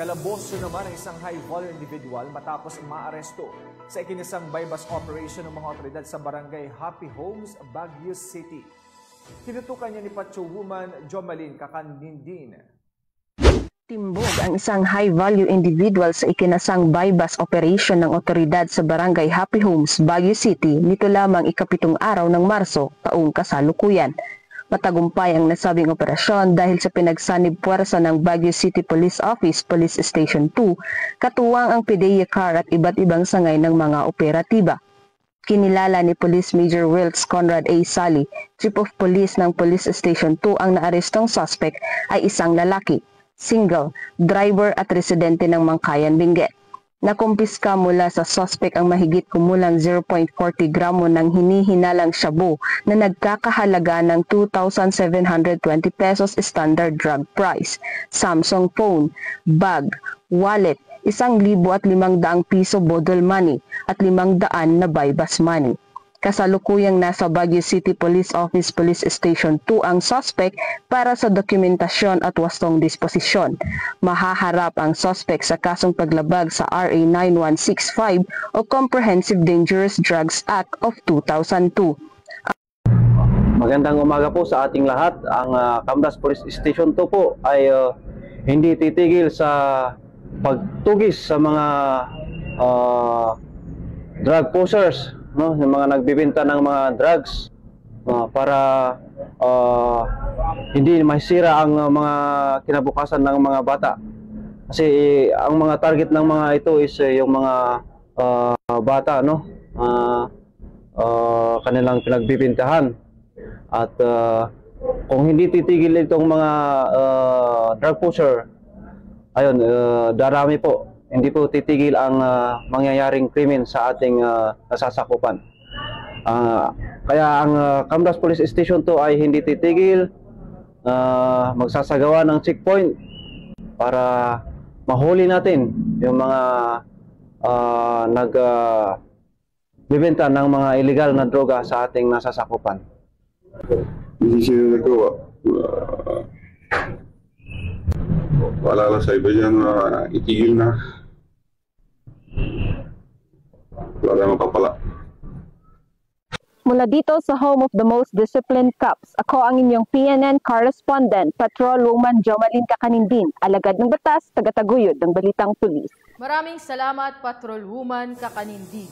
Kalaboso naman ang isang high-volume individual matapos maaresto sa ikinasang bypass operation ng mga otoridad sa barangay Happy Homes, Baguio City. Tinutukan niya ni Patrolwoman Jomalyn Cacandindin. Timbog ang isang high-value individual sa ikinasang bypass operation ng otoridad sa barangay Happy Homes, Baguio City nito lamang ika-7 araw ng Marso, taong kasalukuyan. Matagumpay ang nasabing operasyon dahil sa pinagsanib puwersa ng Baguio City Police Office, Police Station 2, katuwang ang PDEA car at iba't ibang sangay ng mga operatiba. Kinilala ni Police Major Wilts Conrad A. Sally, Chief of Police ng Police Station 2, ang naarestong suspect ay isang lalaki, single, driver at residente ng Mangkayan, Benguet. Nakumpiska mula sa suspect ang mahigit kumulang 0.40 gramo ng hinihinalang shabu na nagkakahalaga ng 2,720 pesos standard drug price, Samsung phone, bag, wallet, 1,500 piso bodol money at 500 na bypass money. Kasalukuyang nasa Baguio City Police Office Police Station 2 ang suspect para sa dokumentasyon at wastong disposisyon. Mahaharap ang suspect sa kasong paglabag sa RA 9165 o Comprehensive Dangerous Drugs Act of 2002. Magandang umaga po sa ating lahat. Ang Camdas Police Station 2 po ay hindi titigil sa pagtugis sa mga drug pushers, no, yung mga nagbibenta ng mga drugs para hindi masira ang mga kinabukasan ng mga bata. Kasi ang mga target ng mga ito is yung mga bata, no, kanilang pinagbibintahan. At kung hindi titigil itong mga drug pusher, ayun, darami po. Hindi po titigil ang mangyayaring krimen sa ating nasasakupan. Kaya ang Camdas Police Station 2 ay hindi titigil, magsasagawa ng checkpoint para mahuli natin yung mga nagbibenta ng mga illegal na droga sa ating nasasakupan. Hindi sila nagawa. Paalala sa iba dyan na itigil na. Wala na mapapala. Mula dito sa home of the most disciplined cops, ako ang inyong PNN correspondent, Patrolwoman Jomalyn Cacandindin, alagad ng batas, tagataguyod ng Balitang Pulis. Maraming salamat, Patrolwoman Cacandindin.